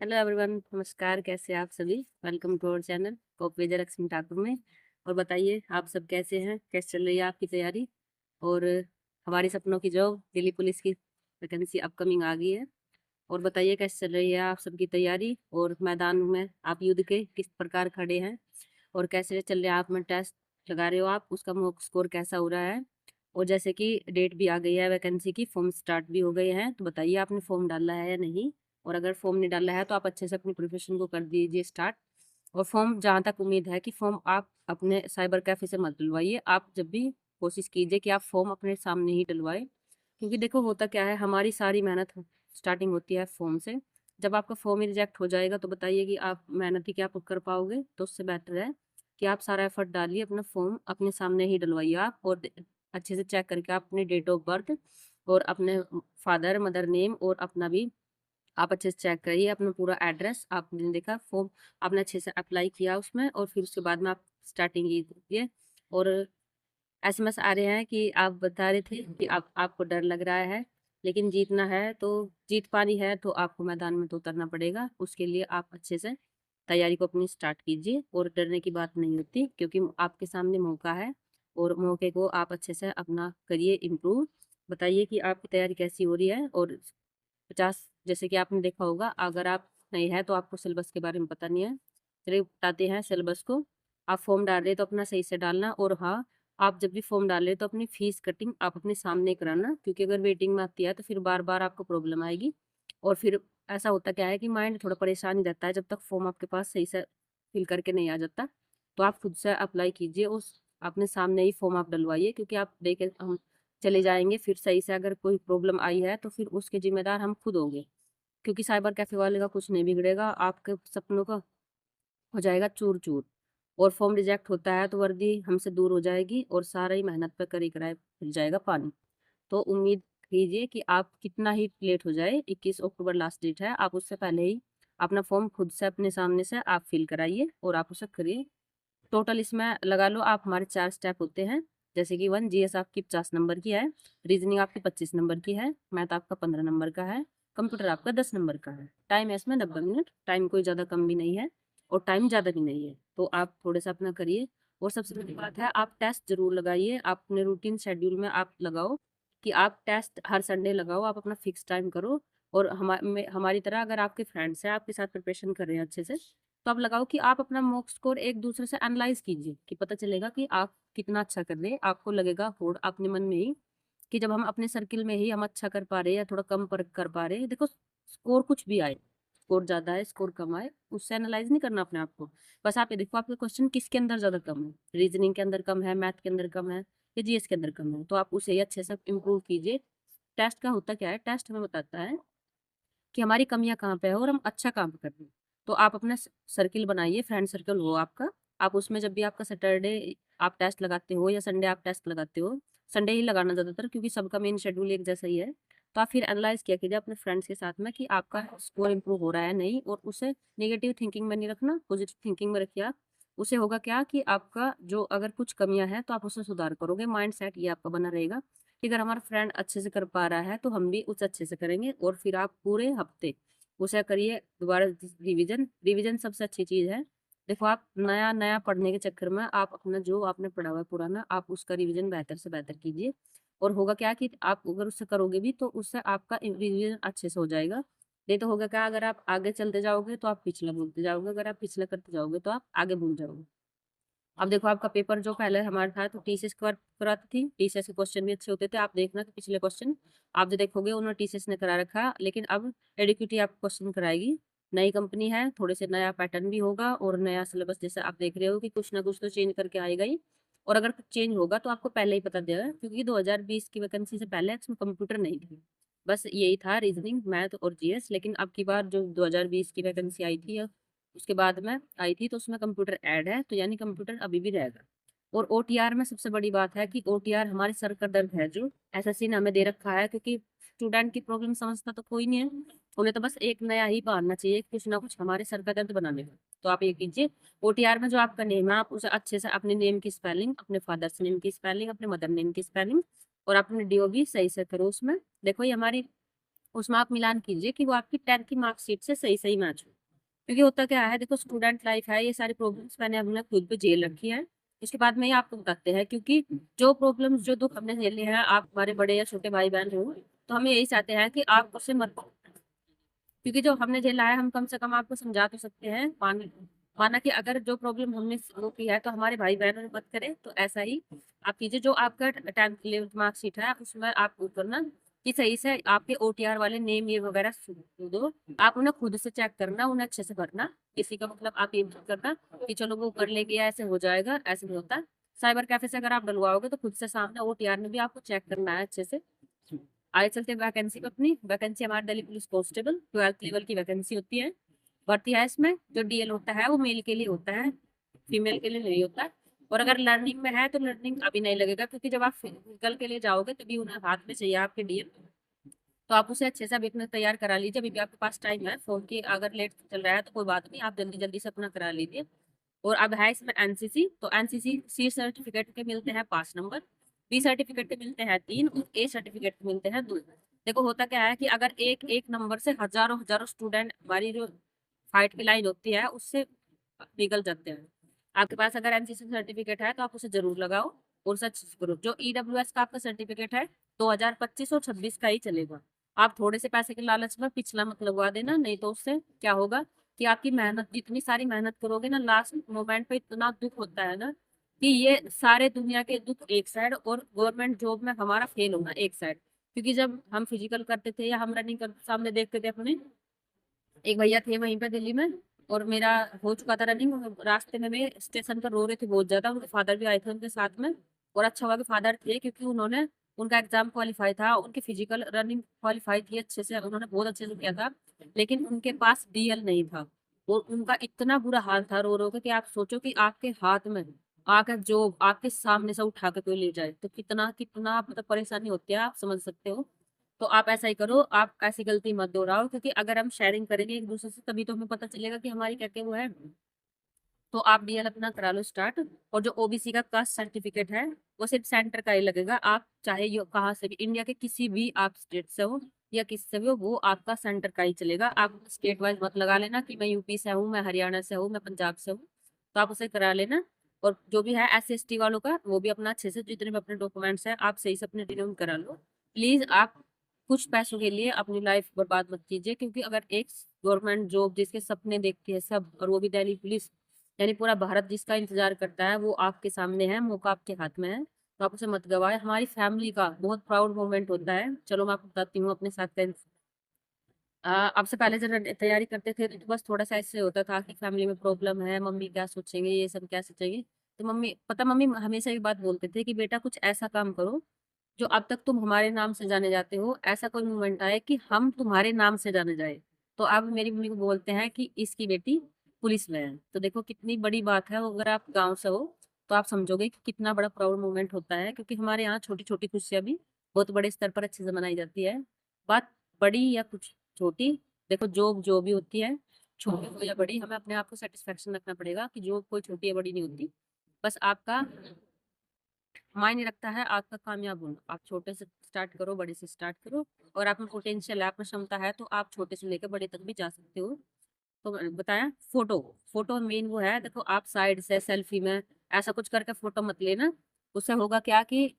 Hello everyone, नमस्कार। कैसे हैं आप सभी? वेलकम टू अवर चैनल कॉप विजय लक्ष्मी ठाकुर में। और बताइए आप सब कैसे हैं, कैसे चल रही है आपकी तैयारी? और हमारी सपनों की जॉब दिल्ली पुलिस की वैकेंसी अपकमिंग आ गई है। और बताइए कैसे चल रही है आप सबकी तैयारी, और मैदान में आप युद्ध के किस प्रकार खड़े हैं, और कैसे चल रहे हैं आप में टेस्ट लगा रहे हो आप, उसका मॉक स्कोर कैसा हो रहा है। और जैसे कि डेट भी आ गई है वैकेंसी की, फॉर्म स्टार्ट भी हो गए हैं, तो बताइए आपने फॉर्म डाला है या नहीं। और अगर फॉर्म नहीं डाला है तो आप अच्छे से अपनी प्रिपरेशन को कर दीजिए स्टार्ट। और फॉर्म जहाँ तक उम्मीद है कि फॉर्म आप अपने साइबर कैफे से मत डलवाइए। आप जब भी कोशिश कीजिए कि आप फॉर्म अपने सामने ही डलवाए, क्योंकि देखो होता क्या है, हमारी सारी मेहनत स्टार्टिंग होती है फॉर्म से। जब आपका फॉर्म ही रिजेक्ट हो जाएगा तो बताइए कि आप मेहनत ही क्या कर पाओगे। तो उससे बेटर है कि आप सारा एफर्ट डालिए, अपना फॉर्म अपने सामने ही डलवाइए आप। और अच्छे से चेक करके आप अपने डेट ऑफ बर्थ और अपने फादर मदर नेम और अपना भी आप अच्छे से चेक करिए, अपना पूरा एड्रेस आपने देखा, फॉर्म आपने अच्छे से अप्लाई किया उसमें, और फिर उसके बाद में आप स्टार्टिंग कीजिए। और एसएमएस आ रहे हैं कि आप बता रहे थे कि आपको डर लग रहा है, लेकिन जीतना है तो जीत पानी है तो आपको मैदान में तो उतरना पड़ेगा। उसके लिए आप अच्छे से तैयारी को अपनी स्टार्ट कीजिए, और डरने की बात नहीं होती, क्योंकि आपके सामने मौका है, और मौके को आप अच्छे से अपना करिए इम्प्रूव। बताइए कि आपकी तैयारी कैसी हो रही है। और 50, जैसे कि आपने देखा होगा, अगर आप नहीं है तो आपको सिलेबस के बारे में पता नहीं है, चलिए बताते हैं सिलेबस को। आप फॉर्म डाल रहे हैं तो अपना सही से डालना। और हाँ, आप जब भी फॉर्म डाल रहे हैं तो अपनी फीस कटिंग आप अपने सामने कराना, क्योंकि अगर वेटिंग में आती है तो फिर बार बार आपको प्रॉब्लम आएगी। और फिर ऐसा होता क्या है कि माइंड थोड़ा परेशान ही रहता है जब तक फॉर्म आपके पास सही से फिल करके नहीं आ जाता। तो आप खुद से अप्लाई कीजिए, उस अपने सामने ही फॉर्म आप डलवाइए, क्योंकि आप देखे हम चले जाएंगे, फिर सही से अगर कोई प्रॉब्लम आई है तो फिर उसके जिम्मेदार हम खुद होंगे। क्योंकि साइबर कैफे वाले का कुछ नहीं बिगड़ेगा, आपके सपनों का हो जाएगा चूर चूर। और फॉर्म रिजेक्ट होता है तो वर्दी हमसे दूर हो जाएगी, और सारा ही मेहनत पे करी कराए फिर जाएगा पानी। तो उम्मीद कीजिए कि आप कितना ही लेट हो जाए, 21 अक्टूबर लास्ट डेट है, आप उससे पहले ही अपना फॉर्म खुद से अपने सामने से आप फिल कराइए और आप उसे करिए। टोटल इसमें लगा लो आप, हमारे 4 स्टेप होते हैं। जैसे कि 1, जीएस आपकी 50 नंबर की है, रीजनिंग आपकी 25 नंबर की है, मैथ आपका 15 नंबर का है, कंप्यूटर आपका 10 नंबर का है। टाइम है इसमें 90 मिनट, टाइम कोई ज़्यादा कम भी नहीं है और टाइम ज़्यादा भी नहीं है, तो आप थोड़ा सा अपना करिए। और सबसे बड़ी बात है, आप टेस्ट जरूर लगाइए, आप अपने रूटीन शेड्यूल में आप लगाओ कि आप टेस्ट हर संडे लगाओ, आप अपना फिक्स टाइम करो। और हमारी तरह अगर आपके फ्रेंड्स हैं आपके साथ प्रिपरेशन कर रहे हैं अच्छे से, तो आप लगाओ कि आप अपना मॉक स्कोर एक दूसरे से एनालाइज कीजिए, कि पता चलेगा कि आप कितना अच्छा कर रहे हैं। आपको लगेगा होड़ अपने मन में ही कि जब हम अपने सर्किल में ही हम अच्छा कर पा रहे हैं या थोड़ा कम पर कर पा रहे हैं, देखो स्कोर कुछ भी आए, स्कोर ज्यादा है स्कोर कम आए, उससे एनालाइज नहीं करना अपने आप को। बस आप ये देखो आपके क्वेश्चन किसके अंदर ज्यादा कम है, रीजनिंग के अंदर कम है, मैथ के अंदर कम है, या जीएस के अंदर कम है, तो आप उसे ही अच्छे से इम्प्रूव कीजिए। टेस्ट का होता क्या है, टेस्ट हमें बताता है कि हमारी कमियां कहाँ पे है और हम अच्छा काम कर रहे हैं। तो आप अपना सर्किल बनाइए, फ्रेंड सर्कल हो आपका, आप उसमें जब भी आपका सैटरडे आप टेस्ट लगाते हो या संडे आप टेस्ट लगाते हो, संडे ही लगाना ज़्यादातर, क्योंकि सबका मेन शेड्यूल एक जैसा ही है। तो आप फिर एनालाइज किया कीजिए अपने फ्रेंड्स के साथ में कि आपका स्कोर इंप्रूव हो रहा है नहीं, और उसे नेगेटिव थिंकिंग में नहीं रखना, पॉजिटिव थिंकिंग में रखिए आप। उसे होगा क्या कि आपका जो अगर कुछ कमियां हैं तो आप उससे सुधार करोगे, माइंड सेट ये आपका बना रहेगा कि अगर हमारा फ्रेंड अच्छे से कर पा रहा है तो हम भी उसे अच्छे से करेंगे। और फिर आप पूरे हफ्ते उसे करिए दोबारा रिवीजन। रिवीजन सबसे अच्छी चीज है। देखो आप नया नया पढ़ने के चक्कर में आप अपना जो आपने पढ़ा हुआ है पुराना, आप उसका रिवीजन बेहतर से बेहतर कीजिए। और होगा क्या कि आप अगर उससे करोगे भी तो उससे आपका रिवीजन अच्छे से हो जाएगा। नहीं तो होगा क्या, अगर आप आगे चलते जाओगे तो आप पिछला भूलते जाओगे, अगर आप पिछला करते जाओगे तो आप आगे भूल जाओगे। अब देखो आपका पेपर जो पहले हमारा था तो टीसीएस कराती थी, टीसीएस के क्वेश्चन भी अच्छे होते थे। आप देखना कि पिछले क्वेश्चन आप जो देखोगे उन्होंने टीसीएस ने करा रखा, लेकिन अब एडुकेटी आपको क्वेश्चन कराएगी। नई कंपनी है, थोड़े से नया पैटर्न भी होगा और नया सिलेबस, जैसे आप देख रहे हो कि कुछ ना कुछ तो चेंज करके आएगा ही। और अगर कुछ चेंज होगा तो आपको पहले ही पता देगा, क्योंकि 2020 की वैकेंसी से पहले इसमें कंप्यूटर नहीं थी, बस यही था रीजनिंग मैथ और जीएस। लेकिन अब की बार जो 2020 की वैकेंसी आई थी उसके बाद में आई थी, तो उसमें कंप्यूटर ऐड है, तो यानी कंप्यूटर अभी भी रहेगा। और ओटीआर में सबसे बड़ी बात है कि ओटीआर हमारे सर का दर्द है, जो एसएससी ने हमें दे रखा है, क्योंकि स्टूडेंट की प्रॉब्लम समझता तो कोई नहीं है, उन्हें तो बस एक नया ही बहाना चाहिए कुछ ना कुछ हमारे सर का दर्द बनाने का। तो आप ये कीजिए, ओटीआर में जो आपका नेम है आप उसे अच्छे से अपने नेम की स्पेलिंग, अपने फादर्स नेम की स्पेलिंग, अपने मदर नेम की स्पेलिंग और अपने डीओ भी सही से करो उसमें। देखो ये हमारी उसमें आप मिलान कीजिए कि वो आपकी 10th की मार्कशीट से सही सही मैच हो। क्योंकि होता क्या है, देखो स्टूडेंट लाइफ है, ये सारी प्रॉब्लम्स मैंने हमने खुद पे झेल रखी है। इसके बाद में ही आपको बताते हैं, क्योंकि जो प्रॉब्लम्स जो दुख हमने झेले हैं, आप हमारे बड़े या छोटे भाई बहन हो, तो हम यही चाहते हैं कि आप उससे मत, क्योंकि जो हमने झेला है हम कम से कम आपको समझा तो सकते हैं। माना कि अगर जो प्रॉब्लम हमने वो की है तो हमारे भाई बहनों ने मत करे, तो ऐसा ही आप कीजिए। जो आपका 10th मार्कशीट है उसमें आप वो करना कि सही से आपके OTR वाले नेम ये वगैरह दो। आप उन्हें खुद से चेक करना, उन्हें अच्छे से भरना। किसी का मतलब आप ये मत करना कि चलो वो कर लेगी या ऐसे हो जाएगा, ऐसे नहीं होता। साइबर कैफे से अगर आप डलवाओगे तो खुद से सामने OTR में भी आपको चेक करना है अच्छे से। आगे चलते हैं वैकेंसी पे। अपनी वैकेंसी हमारे Delhi police constable 12th level की वैकेंसी होती है, भर्ती है। इसमें जो DL होता है वो मेल के लिए होता है, फीमेल के लिए नहीं होता है। और अगर लर्निंग में है तो लर्निंग अभी नहीं लगेगा, क्योंकि जब आप फिजिकल के लिए जाओगे तभी उन्हें हाथ में चाहिए आपके DL। तो आप उसे अच्छे से अभी अपना तैयार करा लीजिए, अभी भी आपके पास टाइम है। फोन की अगर लेट चल रहा है तो कोई बात नहीं, आप जल्दी जल्दी से अपना करा लीजिए। और अब है इसमें NCC, तो NCC C सर्टिफिकेट के मिलते हैं 5 नंबर, B सर्टिफिकेट के मिलते हैं 3 और A सर्टिफिकेट के मिलते हैं 2। देखो होता क्या है कि अगर एक एक नंबर से हजारों हजारों स्टूडेंट हमारी जो फाइट की लाइन होती है उससे निकल जाते हैं। आपके पास अगर NCC सर्टिफिकेट है तो आप उसे जरूर लगाओ और सच करो। जो EWS का आपका सर्टिफिकेट है 2025 और 26 का ही चलेगा। आप थोड़े से पैसे के लालच में पिछला मत लगवा देना, नहीं तो उससे क्या होगा कि आपकी मेहनत, जितनी सारी मेहनत करोगे ना, लास्ट मोमेंट पे इतना दुख होता है ना, कि ये सारे दुनिया के दुख एक साइड और गवर्नमेंट जॉब में हमारा फेल होना एक साइड। क्योंकि जब हम फिजिकल करते थे या हम रनिंग करते सामने देखते थे अपने, एक भैया थे वहीं पे दिल्ली में, और मेरा हो चुका था रनिंग, रास्ते में मैं स्टेशन पर रो रहे थे बहुत ज्यादा, उनके फादर भी आए थे उनके साथ में। और अच्छा हुआ कि फादर थे, क्योंकि उन्होंने, उनका एग्जाम क्वालिफाई था, उनकी फिजिकल रनिंग क्वालिफाई थी अच्छे से, उन्होंने बहुत अच्छे से किया था, लेकिन उनके पास DL नहीं था। और उनका इतना बुरा हाल था रो रो के, कि आप सोचो कि आपके हाथ में आकर जो आपके सामने से उठा के कोई ले जाए तो कितना कितना मतलब परेशानी होती है, आप समझ सकते हो। तो आप ऐसा ही करो, आप ऐसी गलती मत दोहराओ, क्योंकि अगर हम शेयरिंग करेंगे एक दूसरे से तभी तो हमें पता चलेगा कि हमारी क्या क्या वो है। तो आप DL अपना करा लो स्टार्ट। और जो OBC का कास्ट सर्टिफिकेट है वो सिर्फ सेंटर का ही लगेगा, आप चाहे यो कहाँ से भी, इंडिया के किसी भी आप स्टेट से हो या किसी से भी हो, वो आपका सेंटर का ही चलेगा। आप स्टेट वाइज मत लगा लेना कि मैं यूपी से हूँ, मैं हरियाणा से हूँ, मैं पंजाब से हूँ। तो आप उसे करा लेना। और जो भी है SC ST वालों का, वो भी अपना अच्छे से जितने भी अपने डॉक्यूमेंट्स हैं आप सही से अपने रिन्यू करा लो। प्लीज आप कुछ पैसों के लिए अपनी लाइफ बर्बाद मत कीजिए, क्योंकि अगर एक गवर्नमेंट जॉब जिसके सपने देखती है सब, और वो भी दिल्ली पुलिस, यानी पूरा भारत जिसका इंतजार करता है, वो आपके सामने है, मौका आपके हाथ में है, तो आप उसे मत गवाए। हमारी फैमिली का बहुत प्राउड मोमेंट होता है। चलो मैं आपको बताती हूँ अपने साथ का। आपसे पहले जब तैयारी करते थे तो बस थोड़ा सा ऐसे होता था कि फैमिली में प्रॉब्लम है, मम्मी क्या सोचेंगे, ये सब क्या सोचेंगे। तो मम्मी हमेशा एक बात बोलते थे कि बेटा कुछ ऐसा काम करो जो अब तक तुम हमारे नाम से जाने जाते हो, ऐसा कोई मोमेंट आए कि हम तुम्हारे नाम से जाने जाए। तो अब मेरी मम्मी को बोलते हैं कि इसकी बेटी पुलिस में है। तो देखो कितनी बड़ी बात है, अगर आप गाँव से हो तो आप समझोगे कि कितना बड़ा प्राउड मोमेंट होता है, क्योंकि हमारे यहाँ छोटी छोटी खुशियाँ भी बहुत बड़े स्तर पर अच्छे से मनाई जाती है। बात बड़ी या कुछ छोटी, देखो जॉब जो भी होती है, छोटी हो या बड़ी, हमें अपने आप को सेटिस्फेक्शन रखना पड़ेगा कि जॉब कोई छोटी या बड़ी नहीं होती। बस आपका मायने रखता है आपका कामयाब होना। आप छोटे से स्टार्ट करो, बड़े से स्टार्ट करो, और आप में पोटेंशियल है, आप में क्षमता है, तो आप छोटे से लेकर बड़े तक भी जा सकते हो। तो मैंने बताया फोटो, फोटो मेन वो है। देखो आप साइड से सेल्फी में ऐसा कुछ करके फोटो मत लेना, उससे होगा क्या कि